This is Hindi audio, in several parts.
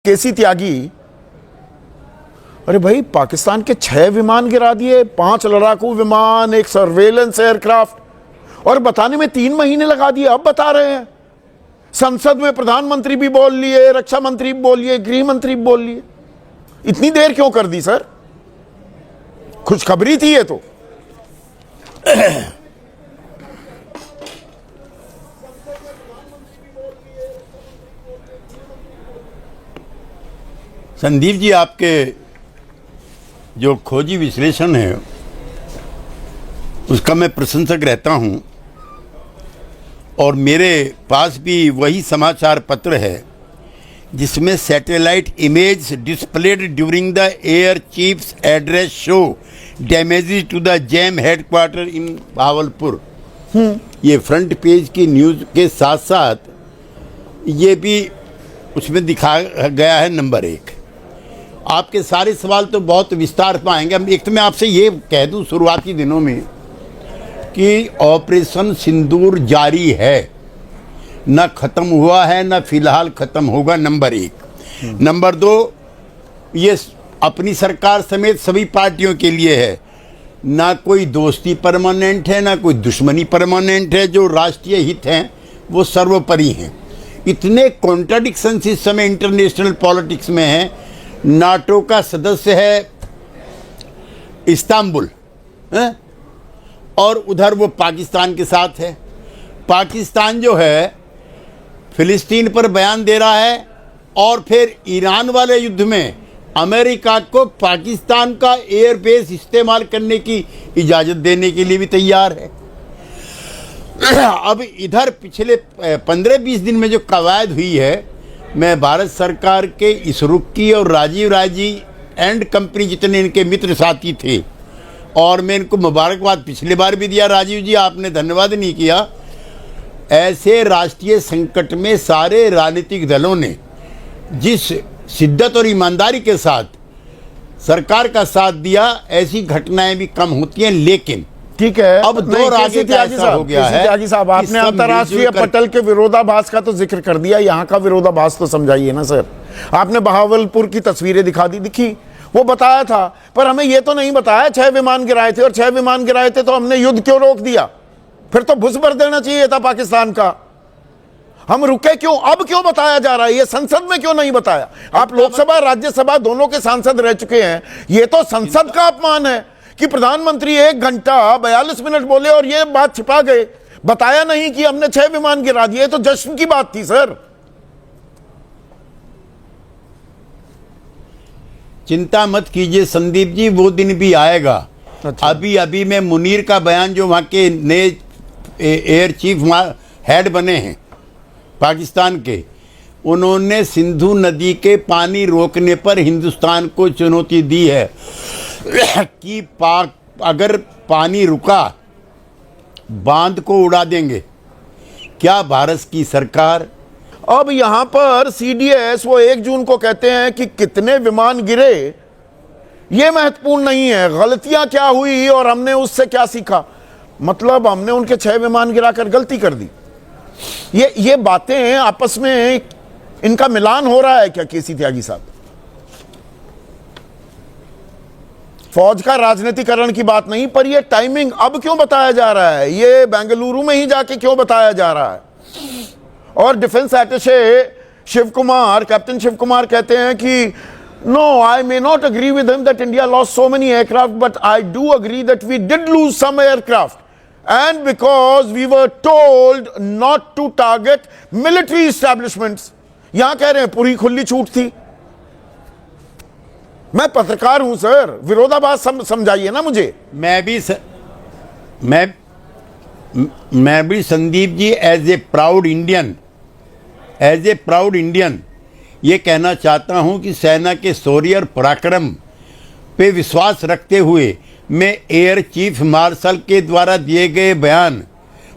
केसी त्यागी, अरे भाई पाकिस्तान के 6 विमान गिरा दिए, 5 लड़ाकू विमान, एक सर्वेलेंस एयरक्राफ्ट, और बताने में 3 महीने लगा दिए। अब बता रहे हैं संसद में प्रधानमंत्री भी बोल लिए, रक्षा मंत्री भी बोल लिए, गृह मंत्री भी बोल लिए। इतनी देर क्यों कर दी सर? खुशखबरी थी ये तो। संदीप जी, आपके जो खोजी विश्लेषण है उसका मैं प्रशंसक रहता हूं, और मेरे पास भी वही समाचार पत्र है जिसमें satellite image displayed during the air chief's address show damages to the JeM headquarter in Bahawalpur. ये फ्रंट पेज की न्यूज़ के साथ साथ ये भी उसमें दिखा गया है। नंबर 1, आपके सारे सवाल तो बहुत विस्तार पाएंगे। एक तो मैं आपसे ये कह दूं शुरुआती दिनों में कि ऑपरेशन सिंदूर जारी है, न ख़त्म हुआ है, न फिलहाल ख़त्म होगा। नंबर 1। नंबर 2, ये अपनी सरकार समेत सभी पार्टियों के लिए है। ना कोई दोस्ती परमानेंट है, ना कोई दुश्मनी परमानेंट है। जो राष्ट्रीय हित हैं वो सर्वोपरि हैं। इतने कॉन्ट्राडिक्शंस इस समय इंटरनेशनल पॉलिटिक्स में हैं। नाटो का सदस्य है इस्तांबुल, और उधर वो पाकिस्तान के साथ है। पाकिस्तान जो है फिलिस्तीन पर बयान दे रहा है, और फिर ईरान वाले युद्ध में अमेरिका को पाकिस्तान का एयरबेस इस्तेमाल करने की इजाज़त देने के लिए भी तैयार है। अब इधर पिछले 15-20 दिन में जो कवायद हुई है, मैं भारत सरकार के इसरुक की और राजीव राजी एंड कंपनी जितने इनके मित्र साथी थे, और मैं इनको मुबारकबाद पिछले बार भी दिया, राजीव जी आपने धन्यवाद नहीं किया। ऐसे राष्ट्रीय संकट में सारे राजनीतिक दलों ने जिस शिद्दत और ईमानदारी के साथ सरकार का साथ दिया, ऐसी घटनाएं भी कम होती हैं। लेकिन ठीक है, अब दौर आगे का ऐसा हो गया है। त्यागी साहब, आपने अंतर्राष्ट्रीय पटल के विरोधाभास का तो जिक्र कर दिया, यहाँ का विरोधाभास तो समझाइए ना सर। आपने बहावलपुर की तस्वीरें दिखी, वो बताया था, पर हमें ये तो नहीं बताया 6 विमान गिराए थे, और 6 विमान गिराए थे तो हमने युद्ध क्यों रोक दिया? फिर तो भुस भर देना चाहिए था पाकिस्तान का। हम रुके क्यों? अब क्यों बताया जा रहा है? ये संसद में क्यों नहीं बताया? आप लोकसभा राज्यसभा दोनों के सांसद रह चुके हैं। ये तो संसद का अपमान है कि प्रधानमंत्री 1 घंटा 42 मिनट बोले और ये बात छिपा गए, बताया नहीं कि हमने 6 विमान गिरा दिए। तो जश्न की बात थी सर। चिंता मत कीजिए संदीप जी, वो दिन भी आएगा। अच्छा। अभी मैं मुनीर का बयान, जो वहाँ के नए एयर चीफ हेड बने हैं पाकिस्तान के, उन्होंने सिंधु नदी के पानी रोकने पर हिंदुस्तान को चुनौती दी है कि अगर पानी रुका बांध को उड़ा देंगे। क्या भारत की सरकार अब यहां पर सीडीएस वो 1 जून को कहते हैं कि कितने विमान गिरे, ये महत्वपूर्ण नहीं है, गलतियां क्या हुई और हमने उससे क्या सीखा। मतलब हमने उनके 6 विमान गिराकर गलती कर दी। ये बातें आपस में इनका मिलान हो रहा है क्या केसी त्यागी साहब? फौज का राजनीतिकरण की बात नहीं, पर ये टाइमिंग अब क्यों बताया जा रहा है? ये बेंगलुरु में ही जाके क्यों बताया जा रहा है? और defence attache Shiv Kumar, captain Shiv Kumar कहते हैं कि no, I may not agree with him that India lost so many aircraft, but I do agree that we did lose some aircraft, and because we were told not to target military establishments। यहां कह रहे हैं पूरी खुली छूट थी। मैं पत्रकार हूं सर, विरोधाभास समझाइए ना मुझे। मैं भी Sandeep ji as a proud Indian ये कहना चाहता हूं कि सेना के शौर्य और पराक्रम पे विश्वास रखते हुए मैं एयर चीफ मार्शल के द्वारा दिए गए बयान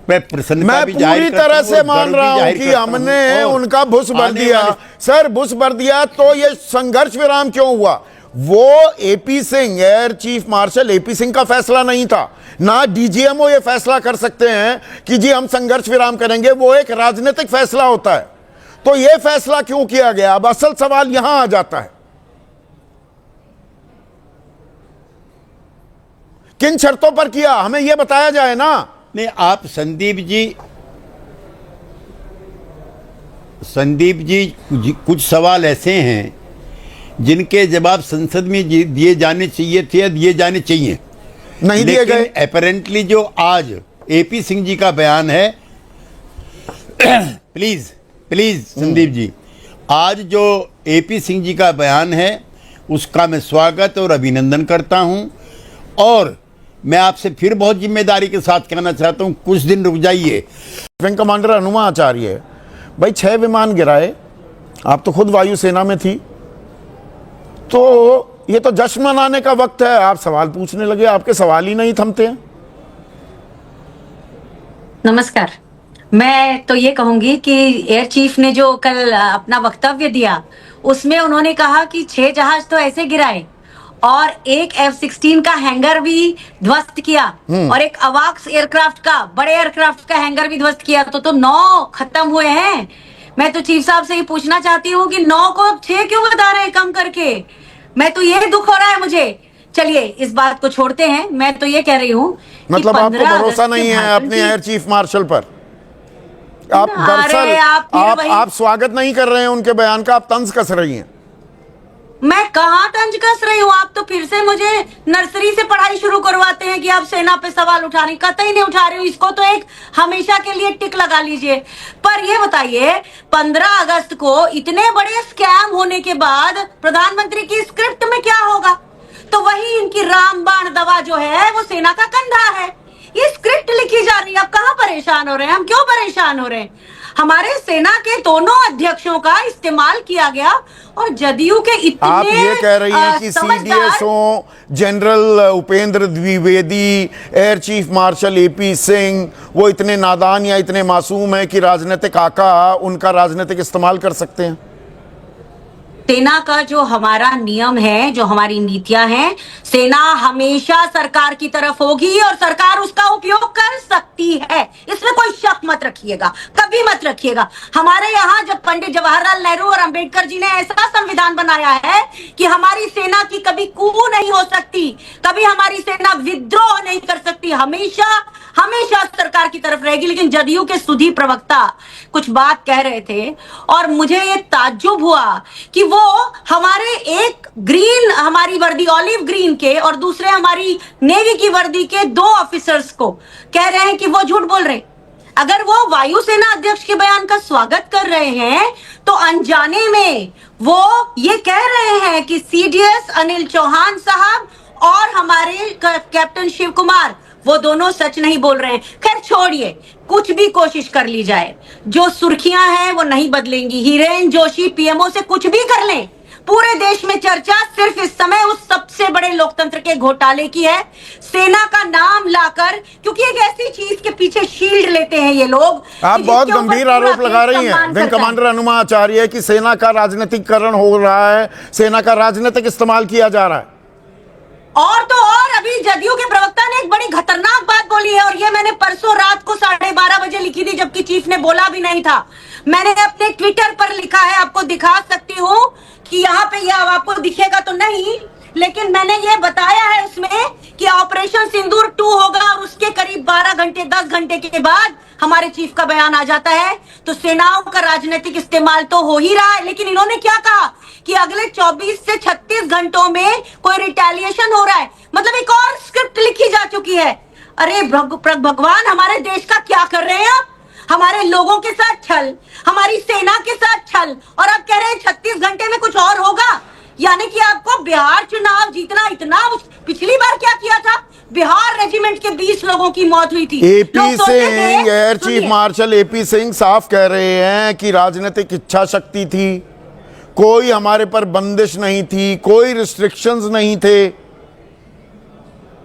पे प्रसन्नता भी जाहिर पूरी तरह से मान रहा हूं कि हमने उनका भुस भर दिया। सर भुस भर दिया तो ये संघर्ष विराम क्यों हुआ? वो AP Singh, air chief marshal AP Singh का फैसला नहीं था, ना डीजीएमओ ये फैसला कर सकते हैं कि जी हम संघर्ष विराम करेंगे। वो एक राजनीतिक फैसला होता है। तो यह फैसला क्यों किया गया? अब असल सवाल यहां आ जाता है, किन शर्तों पर किया, हमें यह बताया जाए ना। नहीं, आप संदीप जी कुछ सवाल ऐसे हैं जिनके जवाब संसद में दिए जाने चाहिए थे या दिए जाने चाहिए, नहीं दिए गए। अपेरेंटली जो आज एपी सिंह जी का बयान है प्लीज संदीप जी, आज जो एपी सिंह जी का बयान है उसका मैं स्वागत और अभिनंदन करता हूं। और मैं आपसे फिर बहुत जिम्मेदारी के साथ कहना चाहता हूं, कुछ दिन रुक जाइए। विंग कमांडर हनुमा आचार्य, भाई 6 विमान गिराए, आप तो खुद वायुसेना में थी, तो ये तो जश्न मनाने का वक्त है, आप सवाल पूछने लगे, आपके सवाल ही नहीं थमते हैं। नमस्कार। मैं तो ये कहूंगी कि एयर चीफ ने जो कल अपना वक्तव्य दिया उसमें उन्होंने कहा कि 6 जहाज तो ऐसे गिराए और एक F-16 का हैंगर भी ध्वस्त किया और एक अवाक्स एयरक्राफ्ट का, बड़े एयरक्राफ्ट का हैंगर भी ध्वस्त किया, तो 9 खत्म हुए हैं। मैं तो चीफ साहब से ही पूछना चाहती हूँ कि 9 को अब 6 क्यों बता रहे हैं कम करके? मैं तो ये दुख हो रहा है मुझे। चलिए इस बात को छोड़ते हैं, मैं तो ये कह रही हूँ मतलब आपको भरोसा नहीं है अपने एयर चीफ मार्शल पर? आप दरअसल आप स्वागत नहीं कर रहे हैं उनके बयान का, आप तंज कस रही हैं। मैं कहाँ तंज कस रही हूँ? आप तो फिर से मुझे नर्सरी से पढ़ाई शुरू करवाते हैं कि आप सेना पे सवाल उठा रही। कतई नहीं उठा रही हूँ, इसको तो एक हमेशा के लिए टिक लगा लीजिए। पर ये बताइए, 15 अगस्त को इतने बड़े स्कैम होने के बाद प्रधानमंत्री की स्क्रिप्ट में क्या होगा? तो वही इनकी रामबाण दवा जो है वो सेना का कंधा है। ये स्क्रिप्ट लिखी जा रही है। आप कहाँ परेशान हो रहे हैं? हम क्यों परेशान हो रहे हैं? हमारे सेना के दोनों अध्यक्षों का इस्तेमाल किया गया और जदयू के इतने आप ये कह रही हैं कि CDSO general Upendra Dwivedi, air chief marshal AP Singh, वो इतने नादान या इतने मासूम हैं कि राजनीतिक आका उनका राजनीतिक इस्तेमाल कर सकते हैं? सेना का जो हमारा नियम है, जो हमारी नीतियां हैं, सेना हमेशा सरकार की तरफ होगी और सरकार उसका उपयोग कर सकती है, इसमें कोई शक मत रखिएगा, कभी मत रखिएगा। हमारे यहाँ जब पंडित जवाहरलाल नेहरू और अंबेडकर जी ने ऐसा संविधान बनाया है कि हमारी सेना की कभी कू नहीं हो सकती, कभी हमारी सेना विद्रोह नहीं कर सकती, हमेशा हमेशा सरकार की तरफ रहेगी। लेकिन जदयू के सुधी प्रवक्ता कुछ बात कह रहे थे और मुझे ये ताज्जुब हुआ कि वो हमारे एक ग्रीन, हमारी वर्दी ऑलिव ग्रीन के और दूसरे हमारी नेवी की वर्दी के 2 ऑफिसर्स को कह रहे हैं कि वो झूठ बोल रहे हैं। अगर वो वायुसेना अध्यक्ष के बयान का स्वागत कर रहे हैं तो अनजाने में वो ये कह रहे हैं कि CDS अनिल चौहान साहब और हमारे कैप्टन शिव कुमार, वो दोनों सच नहीं बोल रहे हैं। खैर छोड़िए, कुछ भी कोशिश कर ली जाए, जो सुर्खियां हैं वो नहीं बदलेंगी। हिरेन जोशी PMO से कुछ भी कर लें, पूरे देश में चर्चा सिर्फ इस समय उस सबसे बड़े लोकतंत्र के घोटाले की है, सेना का नाम लाकर, क्योंकि एक ऐसी चीज के पीछे शील्ड लेते हैं ये लोग। आप बहुत गंभीर आरोप लगा रही हैं विंग कमांडर हनुमा आचार्य कि सेना का राजनीतिकरण हो रहा है, सेना का राजनीतिक इस्तेमाल किया जा रहा है। और तो और अभी जदयू के प्रवक्ता ने एक बड़ी खतरनाक बात बोली है और ये मैंने परसों रात को 12:30 बजे लिखी थी, जबकि चीफ ने बोला भी नहीं था। मैंने अपने ट्विटर पर लिखा है, आपको दिखा सकती हूँ कि यहाँ पे ये आपको दिखेगा तो नहीं, लेकिन मैंने ये बताया है उसमें कि ऑपरेशन सिंदूर 2 होगा और उसके करीब 12 घंटे 10 घंटे के बाद हमारे चीफ का बयान आ जाता है। तो सेनाओं का राजनीतिक इस्तेमाल तो हो ही रहा है, लेकिन इन्होंने क्या कहा कि अगले 24 से 36 घंटों में कोई रिटेलिएशन हो रहा है, मतलब एक और स्क्रिप्ट लिखी जा चुकी है। अरे भगवान, हमारे देश का क्या कर रहे हैं आप? हमारे लोगों के साथ छल, हमारी सेना के साथ छल, और अब कह रहे हैं 36 घंटे में कुछ और होगा। यानी कि आपको बिहार चुनाव जीतना इतना, पिछली बार क्या किया था? बिहार रेजिमेंट के 20 लोगों की मौत हुई थी। AP Singh, air chief marshal AP Singh साफ कह रहे हैं कि राजनीतिक इच्छा शक्ति थी, कोई हमारे पर बंदिश नहीं थी, कोई रिस्ट्रिक्शंस नहीं थे।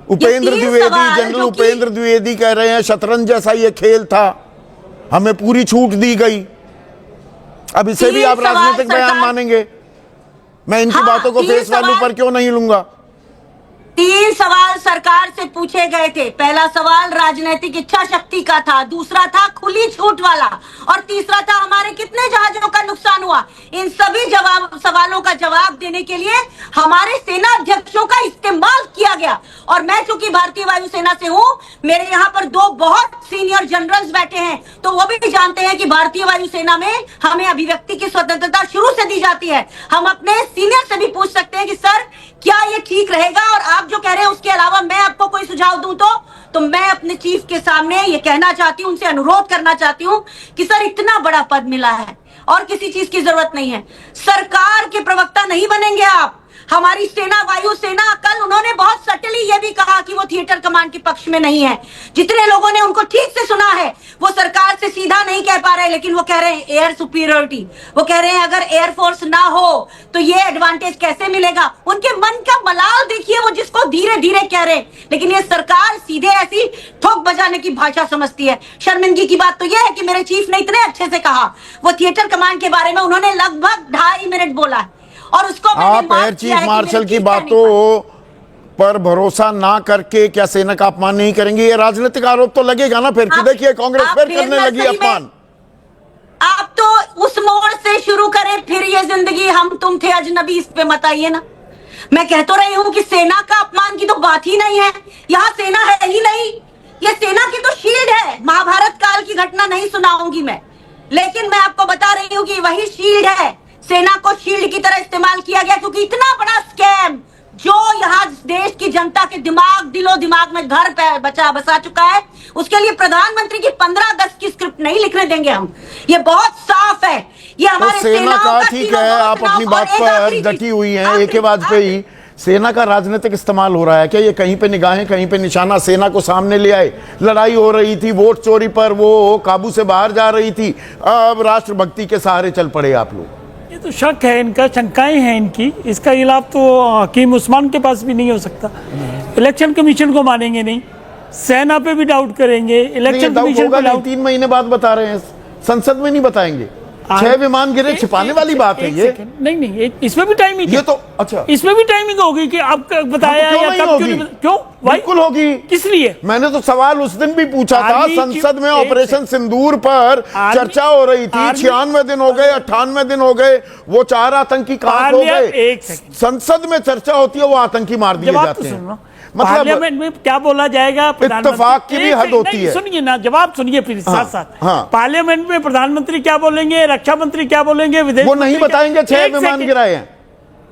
उपेंद्र द्विवेदी, जनरल उपेंद्र द्विवेदी कह रहे हैं शतरंज जैसा ये खेल था, हमें पूरी छूट दी गई। अब इसे भी आप राजनीतिक बयान मानेंगे? मैं इनकी बातों को फेस वैल्यू पर क्यों नहीं लूंगा? 3 सवाल सरकार से पूछे गए थे। पहला सवाल राजनीतिक इच्छा शक्ति का था, दूसरा था खुली छूट वाला, और तीसरा था हमारे कितने जहाजों का नुकसान हुआ। इन सभी सवालों का जवाब देने के लिए हमारे सेना अध्यक्षों का इस्तेमाल किया गया। और मैं चूंकि भारतीय वायुसेना से हूं, मेरे यहां पर 2 बहुत सीनियर जनरल्स बैठे हैं, तो वो भी जानते हैं कि भारतीय वायुसेना में हमें अभिव्यक्ति की स्वतंत्रता शुरू से दी जाती है। हम अपने सीनियर से भी पूछ सकते हैं कि सर क्या ये ठीक रहेगा, और आप जो कह रहे हैं उसके अलावा मैं आपको कोई सुझाव दूं तो मैं अपने चीफ के सामने ये कहना चाहती हूं, उनसे अनुरोध करना चाहती हूं कि सर इतना बड़ा पद मिला है और किसी चीज की जरूरत नहीं है। सरकार के प्रवक्ता नहीं बनेंगे आप। हमारी सेना, वायुसेना, कल उन्होंने बहुत सटली ये भी कहा कि वो थिएटर कमांड के पक्ष में नहीं है। जितने लोगों ने उनको ठीक से सुना है, वो सरकार से सीधा नहीं कह पा रहे, लेकिन वो कह रहे हैं एयर सुपीरियरिटी। वो कह रहे हैं अगर एयरफोर्स ना हो तो ये एडवांटेज कैसे मिलेगा। उनके मन का मलाल देखिए, वो जिसको धीरे धीरे कह रहे हैं, लेकिन ये सरकार सीधे ऐसी ठोक बजाने की भाषा समझती है। शर्मिंदगी की बात तो यह है कि मेरे चीफ ने इतने अच्छे से कहा, वो थिएटर कमांड के बारे में उन्होंने लगभग 2.5 मिनट बोला है, और उसको आप एयर चीफ मार्शल की बातों पर भरोसा ना करके क्या सेना का अपमान नहीं करेंगे? ये राजनीतिक आरोप तो लगेगा ना फिर कि देखिए कांग्रेस फिर करने लगी अपमान। आप तो उस मोड़ से शुरू करें, फिर ये जिंदगी हम तुम थे अजनबी, इस पे मत आइए ना। मैं कह तो रही हूं कि सेना का अपमान की तो बात ही नहीं है, यहां सेना है ही नहीं। ये सेना की तो शील्ड है। महाभारत काल की घटना नहीं सुनाऊंगी मैं, लेकिन मैं आपको बता रही हूं कि वही शील्ड है। सेना को शील्ड की तरह इस्तेमाल किया गया, क्योंकि इतना बड़ा स्कैम जो यहाँ देश की जनता के दिलो दिमाग में घर पे बसा चुका है, उसके लिए प्रधानमंत्री की 15 अगस्त की स्क्रिप्ट नहीं लिखने देंगे हम। ये बहुत साफ है। ये हमारे तो सेना का ठीक है, आप अपनी बात पर डटी हुई हैं। एक वाजपेयी, सेना का राजनीतिक इस्तेमाल हो रहा है क्या? ये कहीं पे निगाहें कहीं पे निशाना सेना को सामने ले आए। लड़ाई हो रही थी वोट चोरी पर, वो काबू से बाहर जा रही थी, अब राष्ट्रभक्ति के सहारे चल पड़े आप लोग। ये तो शक है इनका, शंकाएं हैं इनकी। इसका इलाज तो हकीम उस्मान के पास भी नहीं हो सकता। इलेक्शन कमीशन को मानेंगे नहीं, सेना पे भी डाउट करेंगे, इलेक्शन कमीशन पे डाउट। 3 महीने बाद बता रहे हैं, संसद में नहीं बताएंगे। 6 विमान गिरे, छिपाने वाली बात है ये। नहीं, इसमें भी टाइमिंग, ये तो अच्छा, इसमें भी टाइमिंग होगी कि आप बताया या कब, क्यों बिल्कुल होगी। किस लिए? मैंने तो सवाल उस दिन भी पूछा था, संसद में ऑपरेशन सिंदूर पर चर्चा हो रही थी। 96 दिन हो गए, 98 दिन हो गए, वो 4 आतंकी कहां हो गए? संसद में चर्चा होती है, वो आतंकी मार दिए जाते हैं। पार्लियामेंट में क्या बोला जाएगा? इत्तेफाक की भी हद होती है। सुनिए ना, जवाब सुनिए फिर साथ साथ। पार्लियामेंट में प्रधानमंत्री क्या बोलेंगे, रक्षा मंत्री क्या बोलेंगे, विदेश वो नहीं बताएंगे। 6 विमान गिराए हैं।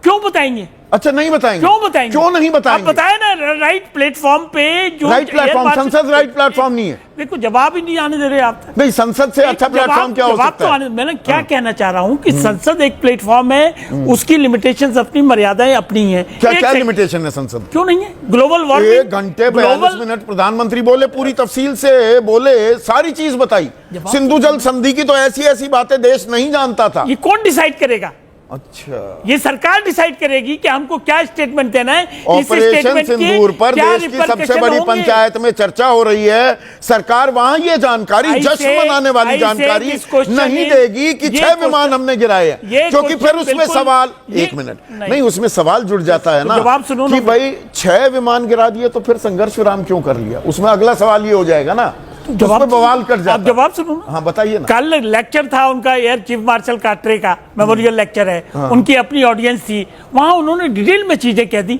क्यों बताएंगे? अच्छा नहीं बताएंगे। क्यों बताएंगे? क्यों नहीं बताएंगे? आप बताए ना, राइट प्लेटफॉर्म पे जो राइट प्लेटफॉर्म, संसद राइट प्लेटफॉर्म नहीं है। देखो जवाब ही नहीं आने दे रहे आप। नहीं, संसद से अच्छा प्लेटफॉर्म क्या हो सकता है? मैंने क्या कहना चाह रहा हूँ कि संसद एक प्लेटफॉर्म है, उसकी लिमिटेशंस अपनी, मर्यादाएं अपनी है। क्या लिमिटेशन है संसद? क्यों नहीं है? ग्लोबल वार्मिंग 1 घंटे 42 मिनट प्रधानमंत्री बोले, पूरी तफसील से बोले, सारी चीज बताई। सिंधु जल संधि की तो ऐसी ऐसी बातें देश नहीं जानता था। ये कौन डिसाइड करेगा? अच्छा, ये सरकार डिसाइड करेगी कि हमको क्या स्टेटमेंट देना है। ऑपरेशन सिंदूर पर देश की सबसे बड़ी पंचायत में चर्चा हो रही है। सरकार वहां ये जानकारी, जश्न मनाने वाली जानकारी नहीं देगी कि 6 विमान हमने गिराए हैं, क्योंकि फिर उसमें सवाल, 1 मिनट नहीं, उसमें सवाल जुड़ जाता है ना कि भाई 6 विमान गिरा दिए तो फिर संघर्ष विराम क्यों कर लिया? उसमें अगला सवाल ये हो जाएगा ना, जवाब बवाल कर जाता। आप जवाब सुनो ना। हाँ बताइए ना। कल लेक्चर था उनका, एयर चीफ मार्शल काटरे का मेमोरियल लेक्चर है। हाँ। उनकी अपनी ऑडियंस थी, वहां उन्होंने डिटेल में चीजें कह दी।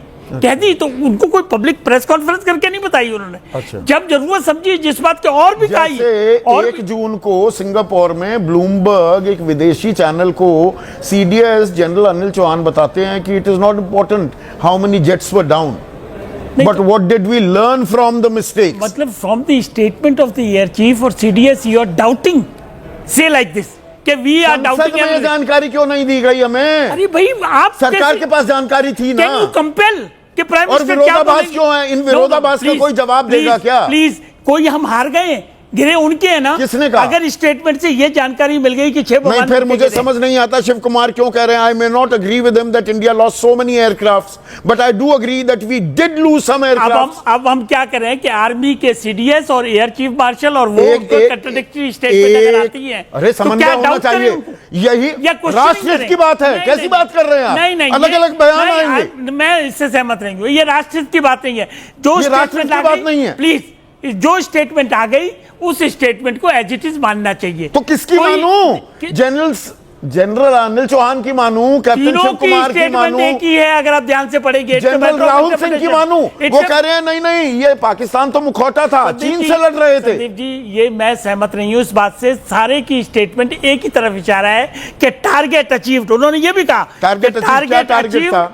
तो उनको कोई पब्लिक प्रेस कॉन्फ्रेंस करके नहीं बताई उन्होंने। अच्छा। जब जरूरत समझी जिस बात के, और भी कही। 1 जून को सिंगापुर में ब्लूमबर्ग एक विदेशी चैनल को CDS जनरल अनिल चौहान बताते हैं कि it is not important how many jets were down, but what did we learn from the mistakes? मतलब from the statement of the air chief or CDS you are doubting, say like this कि we are doubting। संसद में जानकारी क्यों नहीं दी गई हमें? अरे भाई, आप सरकार के पास जानकारी थी ना। Can you compel कि प्राइम मिनिस्टर क्या बोलेंगे? क्यों है? इन विरोधाभास का कोई जवाब देगा क्या? प्लीज, कोई हम हार गए, गिरे उनके है ना। किसने कहा? अगर स्टेटमेंट से ये जानकारी मिल गई कि 6 नहीं, फिर मुझे समझ नहीं आता शिव कुमार क्यों कह रहे हैं I may not agree with him that India lost so many aircrafts but I do agree that we did lose some aircrafts. अब हम क्या कर रहे हैं कि आर्मी के सीडीएस और एयर चीफ मार्शल और वो कंट्राडिक्टरी स्टेटमेंट अगर आती है अरे समन्वय होना चाहिए, यही राष्ट्रहित की बात है। कैसी बात कर रहे हैं आप? नहीं, अलग अलग बयान आएंगे। मैं इससे सहमत नहीं हूं, ये राष्ट्रहित की बात नहीं है। जो ये राष्ट्रहित की बात नहीं है। प्लीज, जो स्टेटमेंट आ गई उस स्टेटमेंट को एज इट इज मानना चाहिए। तो किसकी मानूं? जनरल अनिल चौहान की मानूं, कैप्टन शिव कुमार की मानूं, एक ही है अगर आप ध्यान से पढ़ेंगे। जनरल राहुल सिंह की मानूं? वो कह रहे हैं नहीं नहीं ये पाकिस्तान तो मुखौटा था, चीन से लड़ रहे थे। संदीप जी, ये मैं सहमत नहीं हूं इस बात से। सारे की स्टेटमेंट एक ही तरफ इशारा है कि टारगेट अचीव्ड। उन्होंने ये भी कहा टारगेट अचीव था।